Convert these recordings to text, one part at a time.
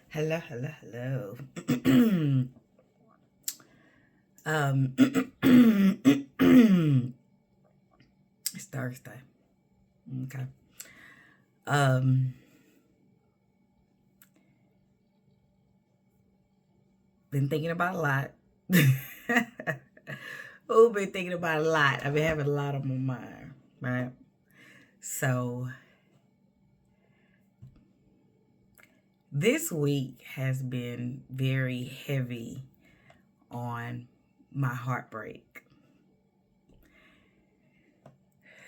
Hello, hello, hello. um, it's Thursday. Okay. Um, been thinking about a lot. Oh, been thinking about a lot. I've been having a lot on my mind, right? So this week has been very heavy on my heartbreak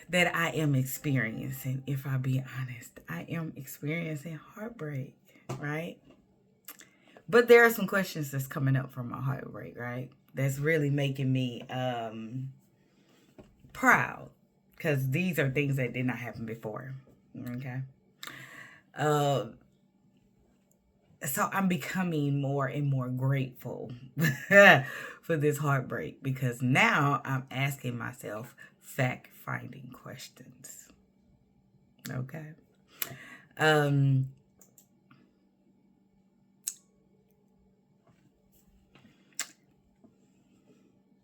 that I am experiencing. If I be honest, I am experiencing heartbreak, right? But there are some questions that's coming up from my heartbreak, right? That's really making me proud because these are things that did not happen before. Okay. Uh, so I'm becoming more and more grateful for this heartbreak because now I'm asking myself fact finding questions. Okay. Um,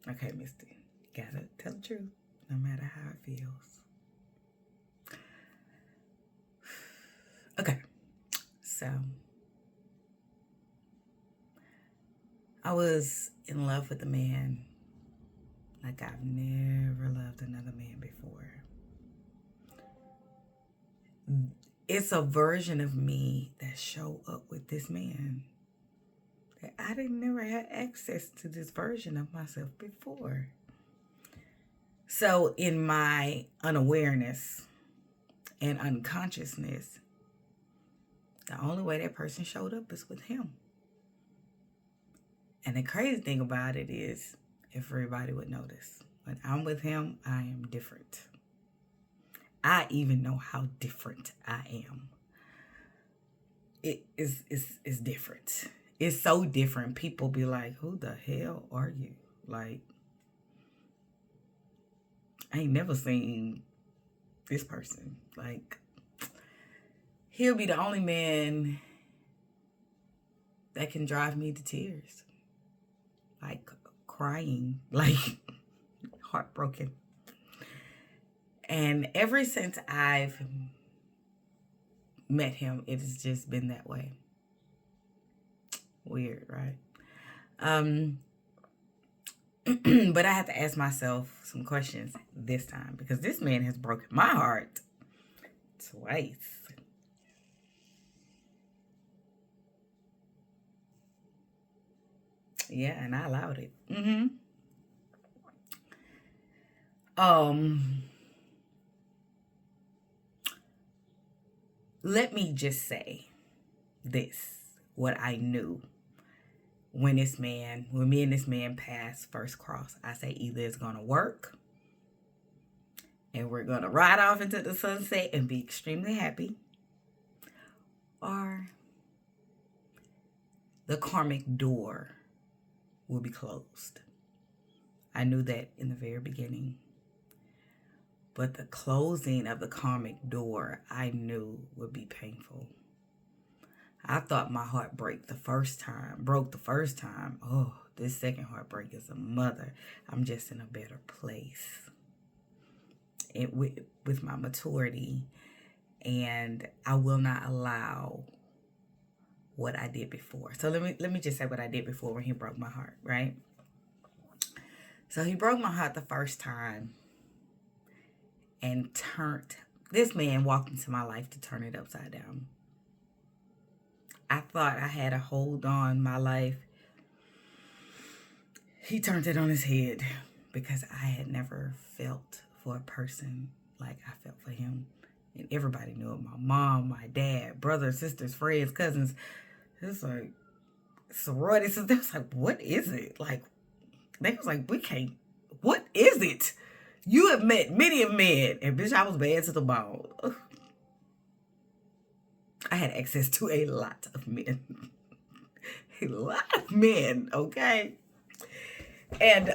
okay, Misty. Gotta tell the truth, no matter how it feels. Okay. So I was in love with a man like I've never loved another man before. It's a version of me that showed up with this man that I didn't never had access to this version of myself before. So in my unawareness and unconsciousness, the only way that person showed up is with him. And the crazy thing about it is, if everybody would notice, when I'm with him, I am different. I even know how different I am. It's different. It's so different. People be like, "Who the hell are you?" Like, I ain't never seen this person. Like, he'll be the only man that can drive me to tears, like crying, like heartbroken. And ever since I've met him, it has just been that way. Weird, right? Um, but I have to ask myself some questions this time because this man has broken my heart twice. Yeah, and I allowed it. Um, let me just say this: what I knew when me and this man passed first cross, I say either it's gonna work and we're gonna ride off into the sunset and be extremely happy, or the karmic door will be closed. I knew that in the very beginning. But the closing of the karmic door, I knew would be painful. I thought my heart broke the first time. Oh, this second heartbreak is a mother. I'm just in a better place with my maturity, and I will not allow what I did before. So let me just say what I did before when he broke my heart, right? So he broke my heart the first time and this man walked into my life to turn it upside down. I thought I had a hold on my life. He turned it on his head because I had never felt for a person like I felt for him. And everybody knew it. My mom, my dad, brothers, sisters, friends, cousins. It's like sorority sisters. They was like, what is it? Like, they was like, we can't. What is it? You have met many of men, and bitch, I was bad to the bone. I had access to a lot of men. A lot of men, okay? And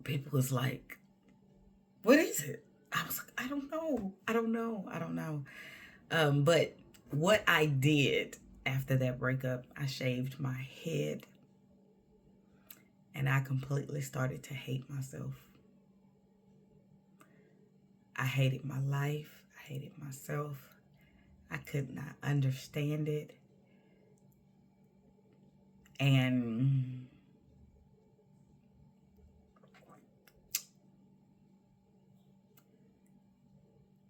people was like, what is it? I was like, I don't know. But what I did After that breakup, I shaved my head and I completely started to hate myself. I hated my life. I hated myself. I could not understand it. And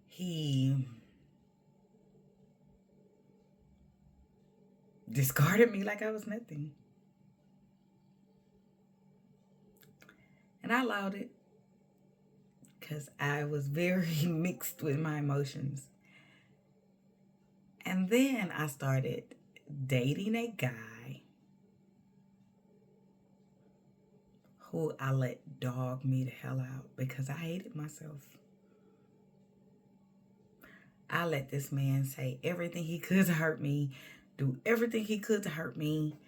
he discarded me like I was nothing. And I allowed it because I was very mixed with my emotions. And then I started dating a guy who I let dog me the hell out because I hated myself. I let this man say everything he could to hurt me, do everything he could to hurt me.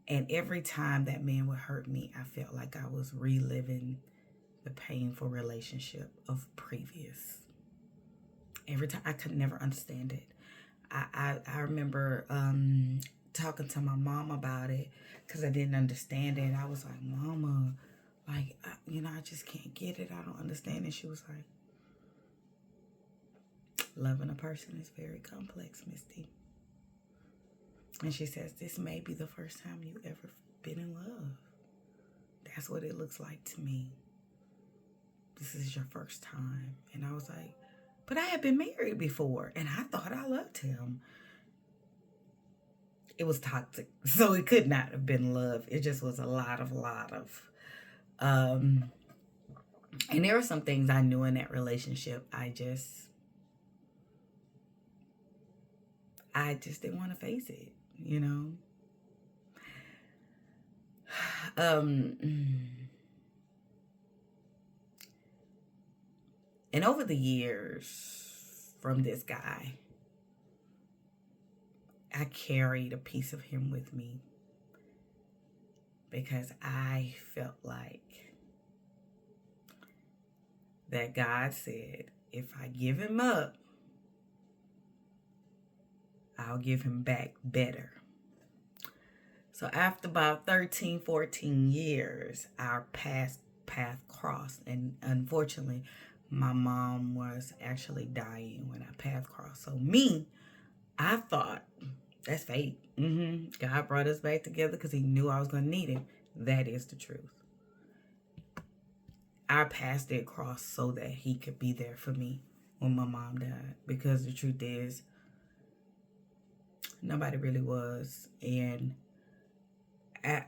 And every time that man would hurt me, I felt like I was reliving the painful relationship of previous. Every time, I could never understand it. I remember talking to my mom about it because I didn't understand it. I was like, Mama, like, I just can't get it. I don't understand it. She was like, loving a person is very complex, Misty. And she says, this may be the first time you ever been in love. That's what it looks like to me. This is your first time. And I was like, but I had been married before, and I thought I loved him. It was toxic, so it could not have been love. It just was a lot of, and there were some things I knew in that relationship. I just didn't want to face it, And over the years from this guy, I carried a piece of him with me because I felt like that God said, if I give him up, I'll give him back better. So after about 13, 14 years, our path crossed. And unfortunately, my mom was actually dying when our path crossed. So I thought, that's fate. God brought us back together because he knew I was going to need him. That is the truth. Our paths did cross so that he could be there for me when my mom died. Because the truth is, nobody really was. And as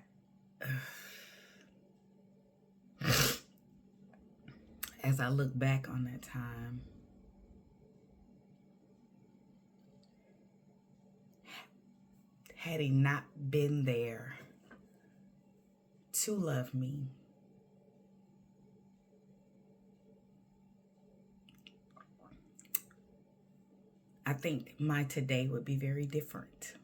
I look back on that time, had he not been there to love me, I think my today would be very different.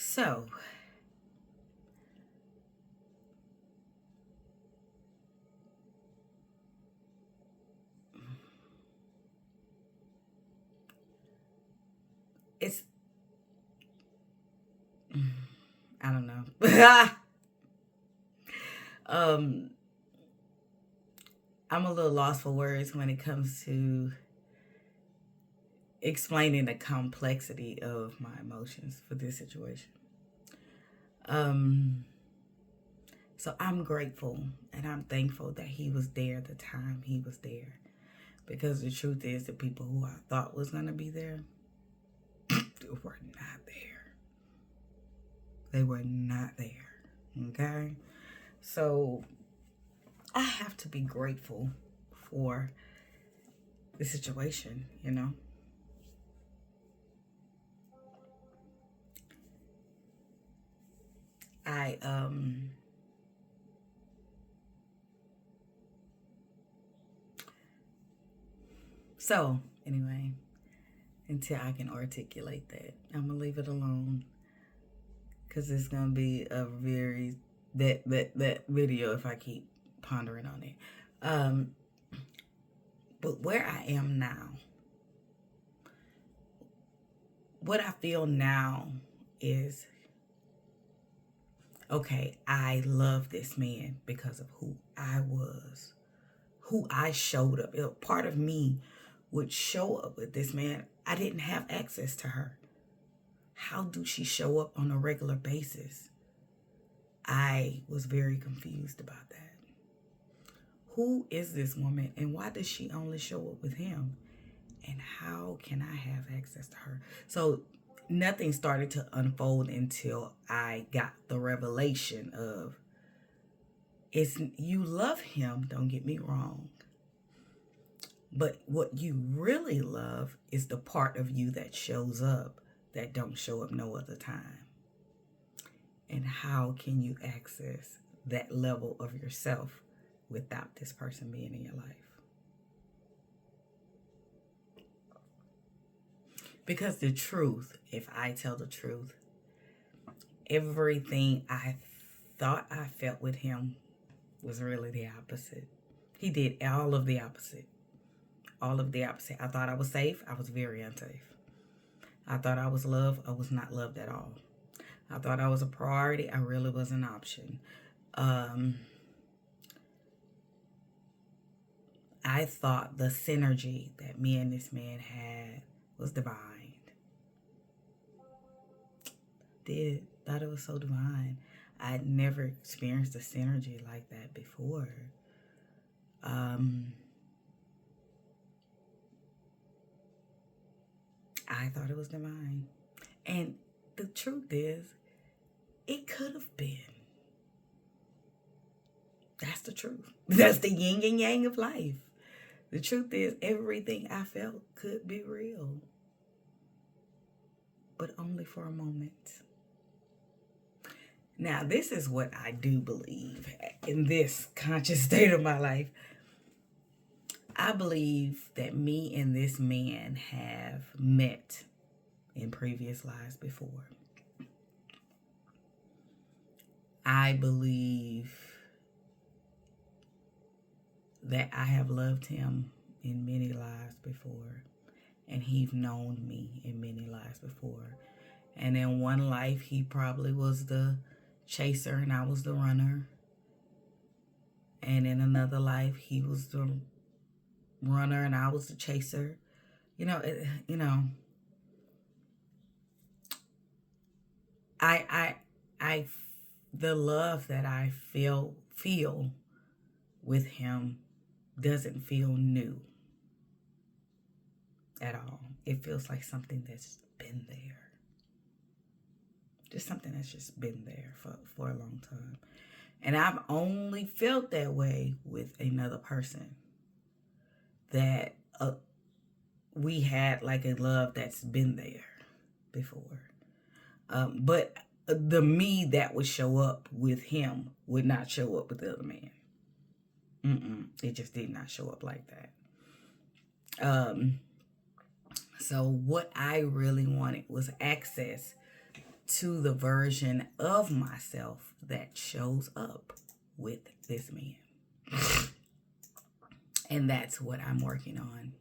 So it's, I don't know. I'm a little lost for words when it comes to explaining the complexity of my emotions for this situation. So I'm grateful and I'm thankful that he was there the time he was there. Because the truth is, the people who I thought was going to be there were not there. They were not there. Okay? So I have to be grateful for the situation, So anyway, until I can articulate that, I'm gonna leave it alone because it's gonna be a very that video if I keep pondering on it. But where I am now, what I feel now is, okay, I love this man because of who I was, who I showed up. Part of me would show up with this man. I didn't have access to her. How do she show up on a regular basis? I was very confused about that. Who is this woman and why does she only show up with him? And how can I have access to her? So nothing started to unfold until I got the revelation of, you love him, don't get me wrong. But what you really love is the part of you that shows up that don't show up no other time. And how can you access that level of yourself without this person being in your life? Because the truth, if I tell the truth, everything I thought I felt with him was really the opposite. He did all of the opposite. All of the opposite. I thought I was safe. I was very unsafe. I thought I was loved. I was not loved at all. I thought I was a priority. I really was an option. I thought the synergy that me and this man had was divine. Thought it was so divine. I'd never experienced a synergy like that before. I thought it was divine. And the truth is, it could have been. That's the truth. That's the yin and yang of life. The truth is, everything I felt could be real. But only for a moment. Now, this is what I do believe in this conscious state of my life. I believe that me and this man have met in previous lives before. I believe that I have loved him in many lives before, and he's known me in many lives before. And in one life, he probably was the chaser and I was the runner. And in another life, he was the runner and I was the chaser. The love that I feel with him doesn't feel new at all. It feels like something that's been there. Just something that's just been there for a long time. And I've only felt that way with another person. That we had like a love that's been there before. But the me that would show up with him would not show up with the other man. It just did not show up like that. So what I really wanted was access to the version of myself that shows up with this man. And that's what I'm working on.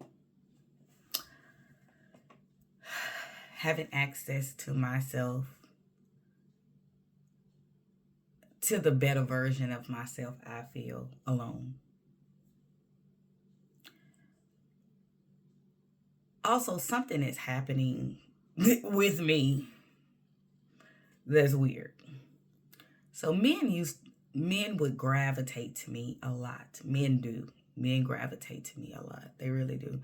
Having access to myself, to the better version of myself I feel alone. Also, something is happening with me that's weird. So men would gravitate to me a lot. Men do. Men gravitate to me a lot. They really do.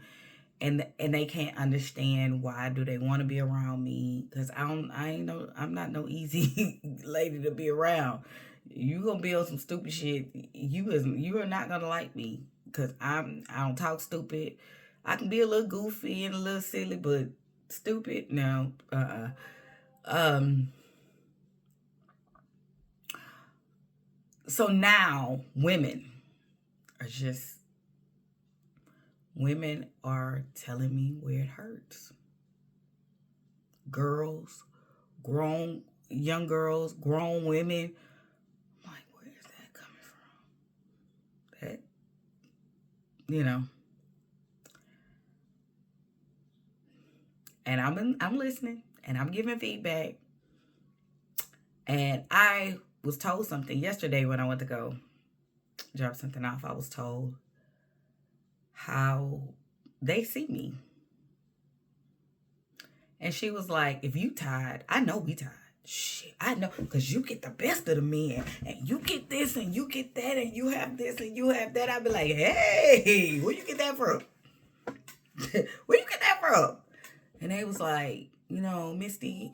And they can't understand why do they want to be around me, because I'm not no easy lady to be around. You gonna be on some stupid shit. You are not gonna like me because I don't talk stupid. I can be a little goofy and a little silly, but stupid, no. So now women are telling me where it hurts. Girls, young girls, grown women. I'm like, you know. And I'm listening and I'm giving feedback. And I was told something yesterday when I went to go drop something off. I was told how they see me. And she was like, if you tired, I know we tired. Shit, I know, because you get the best of the men, and you get this, and you get that, and you have this, and you have that. I'd be like, hey, where you get that from? Where you get that from? And they was like, Misty,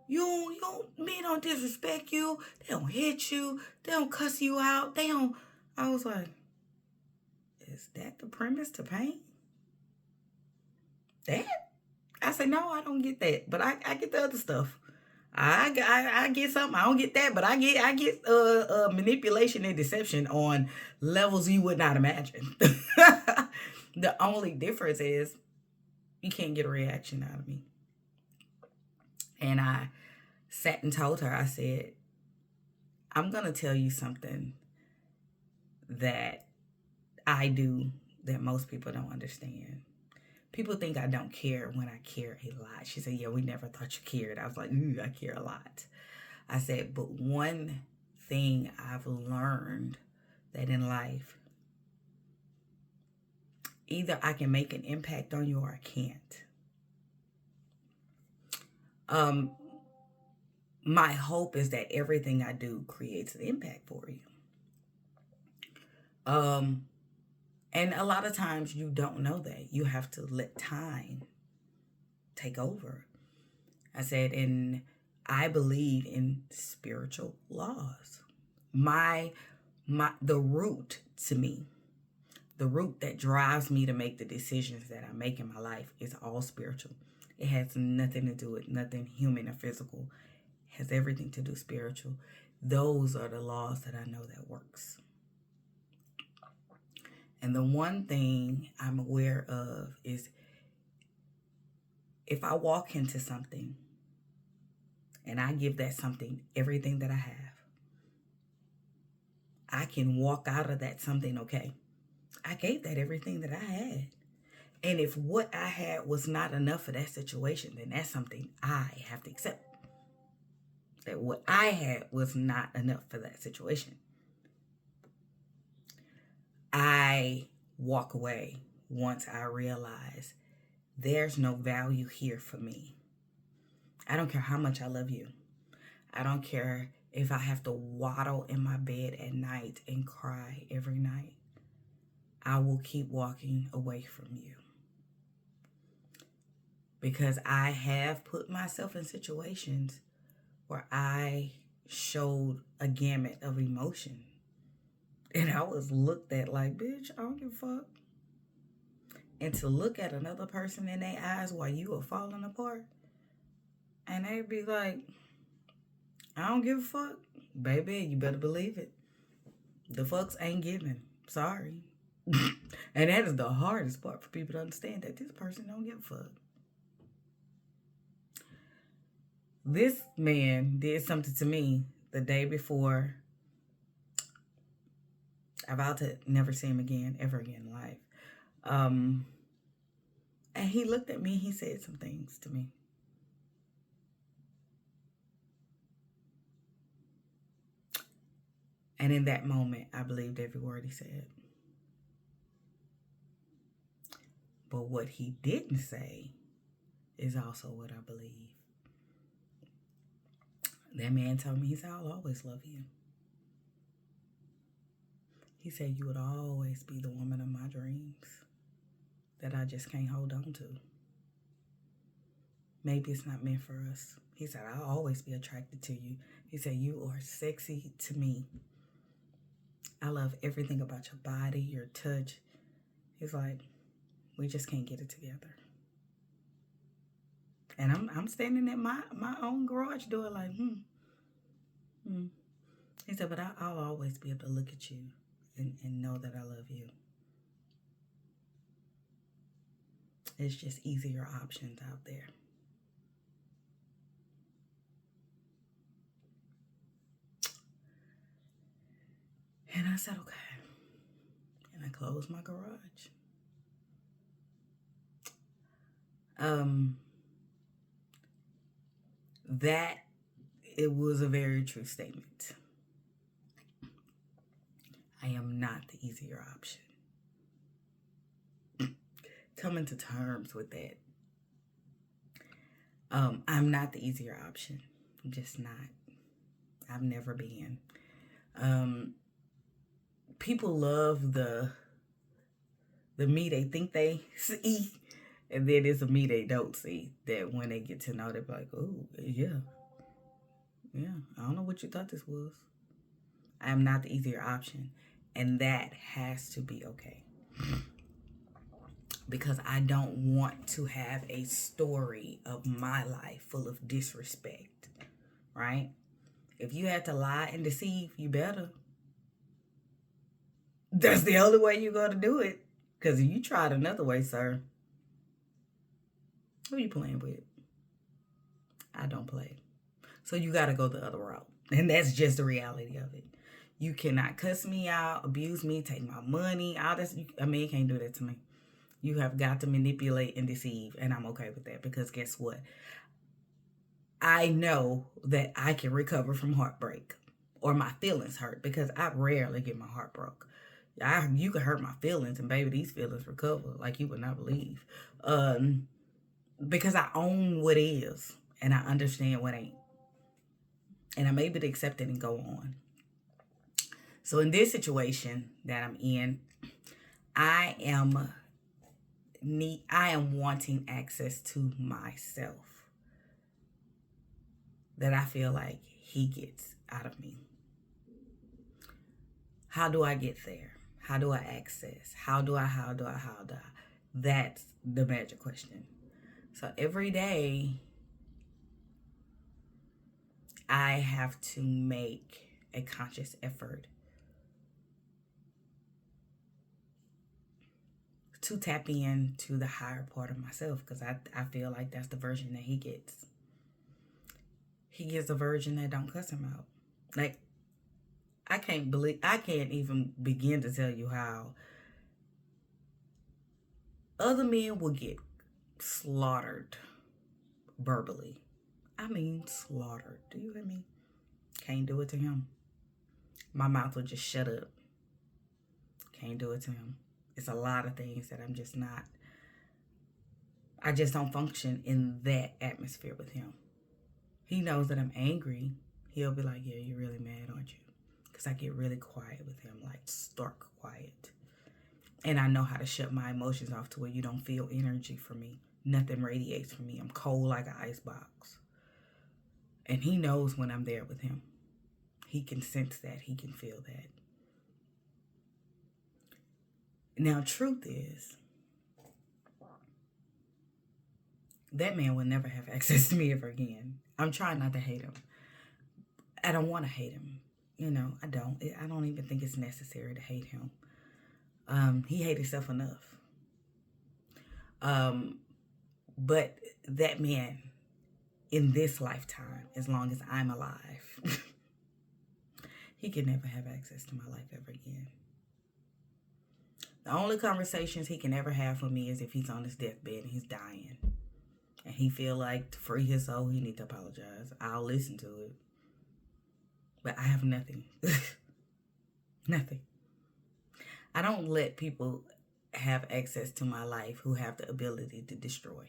men don't disrespect you. They don't hit you. They don't cuss you out. They don't. I was like, is that the premise to paint? That? I said, no, I don't get that. But I get the other stuff. I get something. I don't get that, but I get manipulation and deception on levels you would not imagine. The only difference is you can't get a reaction out of me. And I sat and told her, I said, I'm going to tell you something that I do that most people don't understand. People think I don't care when I care a lot. She said, yeah, we never thought you cared. I was like, I care a lot. I said, but one thing I've learned that in life, either I can make an impact on you or I can't. My hope is that everything I do creates an impact for you. And a lot of times you don't know that. You have to let time take over. I said, and I believe in spiritual laws. The root to me, the root that drives me to make the decisions that I make in my life is all spiritual. It has nothing to do with nothing human or physical. It has everything to do spiritual. Those are the laws that I know that works. And the one thing I'm aware of is if I walk into something and I give that something everything that I have, I can walk out of that something okay. I gave that everything that I had. And if what I had was not enough for that situation, then that's something I have to accept. That what I had was not enough for that situation. I walk away once I realize there's no value here for me. I don't care how much I love you. I don't care if I have to waddle in my bed at night and cry every night. I will keep walking away from you. Because I have put myself in situations where I showed a gamut of emotion. And I was looked at like, bitch, I don't give a fuck. And to look at another person in their eyes while you are falling apart, and they'd be like, I don't give a fuck. Baby, you better believe it. The fucks ain't giving. Sorry. And that is the hardest part for people to understand, that this person don't give a fuck. This man did something to me the day before I vowed to never see him again, ever again in life. And he looked at me, he said some things to me. And in that moment, I believed every word he said. But what he didn't say is also what I believe. That man told me, he said, I'll always love you. He said, you would always be the woman of my dreams that I just can't hold on to. Maybe it's not meant for us. He said, I'll always be attracted to you. He said, you are sexy to me. I love everything about your body, your touch. He's like, we just can't get it together. And I'm standing at my own garage door like, He said, but I'll always be able to look at you and know that I love you. It's just easier options out there. And I said, okay. And I closed my garage. Um, that it was a very true statement. I am not the easier option. Coming to terms with that. I'm not the easier option. I'm just not. I've never been. People love the me they think they see, and then it's a me they don't see. That when they get to know, they're like, "Oh, yeah, I don't know what you thought this was." I am not the easier option, and that has to be okay. Because I don't want to have a story of my life full of disrespect, right? If you had to lie and deceive, you better. That's the only way you're going to do it. Because if you tried another way, sir, who are you playing with? I don't play. So you got to go the other route. And that's just the reality of it. You cannot cuss me out, abuse me, take my money, all this. I mean, you can't do that to me. You have got to manipulate and deceive, and I'm okay with that because guess what? I know that I can recover from heartbreak or my feelings hurt because I rarely get my heart broke. You can hurt my feelings, and baby, these feelings recover like you would not believe. Because I own what is, and I understand what ain't, and I'm able to accept it and go on. So in this situation that I'm in, I am wanting access to myself that I feel like he gets out of me. How do I get there? How do I access? How do I? That's the magic question. So every day I have to make a conscious effort to tap into the higher part of myself because I feel like that's the version that he gets. He gets a version that don't cuss him out. Like, I can't even begin to tell you how other men will get slaughtered verbally. I mean, slaughtered. Do you hear me? Can't do it to him. My mouth will just shut up. Can't do it to him. It's a lot of things that I'm just not. I just don't function in that atmosphere with him. He knows that I'm angry. He'll be like, "Yeah, you're really mad, aren't you?" Because I get really quiet with him, like stark quiet. And I know how to shut my emotions off to where you don't feel energy from me. Nothing radiates from me. I'm cold like an ice box. And he knows when I'm there with him. He can sense that. He can feel that. Now, truth is, that man will never have access to me ever again. I'm trying not to hate him. I don't want to hate him. I don't. I don't even think it's necessary to hate him. He hates himself enough. But that man, in this lifetime, as long as I'm alive, he can never have access to my life ever again. The only conversations he can ever have with me is if he's on his deathbed and he's dying. And he feel like to free his soul, he need to apologize. I'll listen to it. But I have nothing. Nothing. I don't let people have access to my life who have the ability to destroy.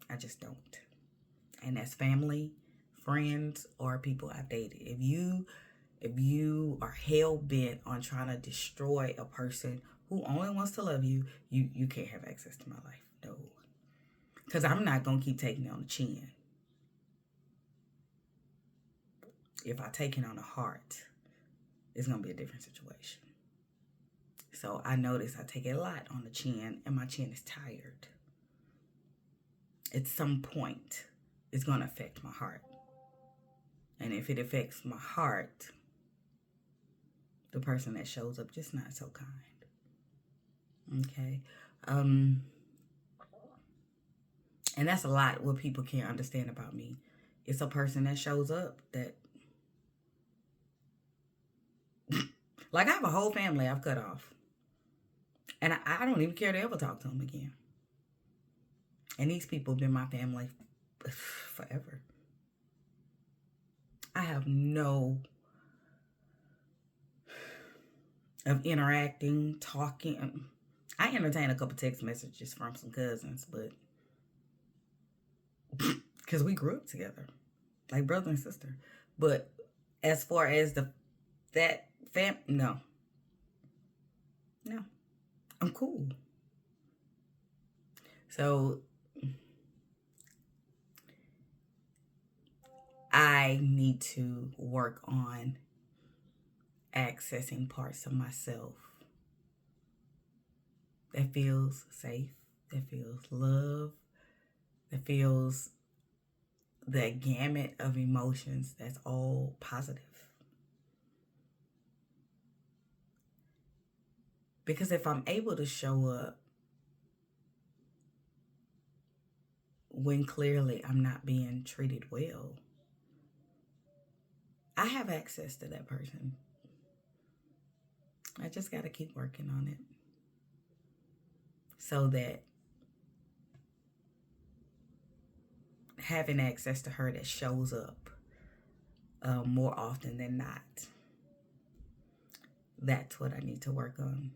I just don't. And that's family, friends, or people I've dated. If you are hell-bent on trying to destroy a person who only wants to love you, you can't have access to my life. No. Because I'm not going to keep taking it on the chin. If I take it on the heart, it's going to be a different situation. So I notice I take it a lot on the chin, and my chin is tired. At some point, it's going to affect my heart. And if it affects my heart, the person that shows up just not so kind. Okay? And that's a lot what people can't understand about me. It's a person that shows up that... Like, I have a whole family I've cut off. And I don't even care to ever talk to them again. And these people been my family forever. I have no of interacting, talking. I entertain a couple text messages from some cousins, but because we grew up together, like brother and sister. But as far as no, I'm cool. So I need to work on accessing parts of myself that feels safe, that feels love, that feels the gamut of emotions that's all positive. Because if I'm able to show up when clearly I'm not being treated well, I have access to that person. I just got to keep working on it so that having access to her that shows up more often than not, that's what I need to work on.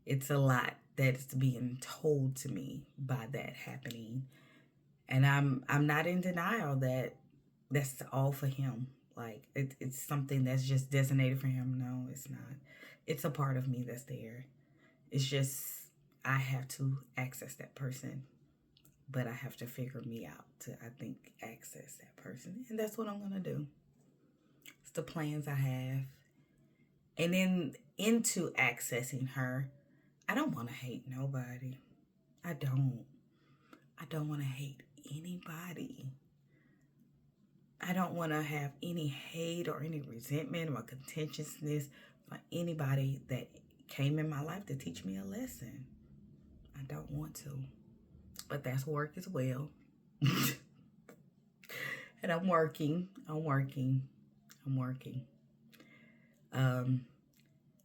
It's a lot that's being told to me by that happening, and I'm not in denial that that's all for him. Like it's something that's just designated for him. No, it's not. It's a part of me that's there. It's just I have to access that person, but I have to figure me out to, I think, access that person, and that's what I'm gonna do. It's the plans I have, and then into accessing her, I don't want to hate nobody. I don't. I don't want to hate anybody. I don't want to have any hate or any resentment or contentiousness for anybody that came in my life to teach me a lesson. I don't want to. But that's work as well. And I'm working.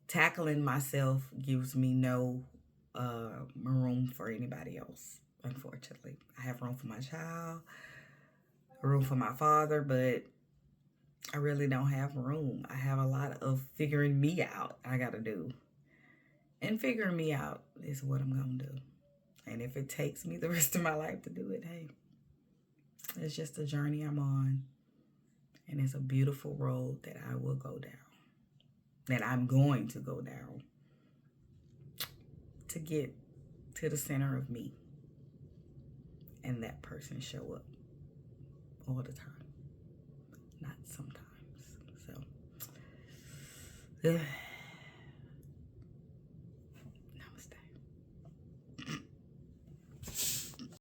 Tackling myself gives me no room for anybody else, unfortunately. I have room for my child, room for my father, but I really don't have room. I have a lot of figuring me out I gotta do. And figuring me out is what I'm gonna do. And if it takes me the rest of my life to do it, hey, it's just a journey I'm on. And it's a beautiful road that I will go down. That I'm going to go down to get to the center of me. And that person show up all the time. Not sometimes. So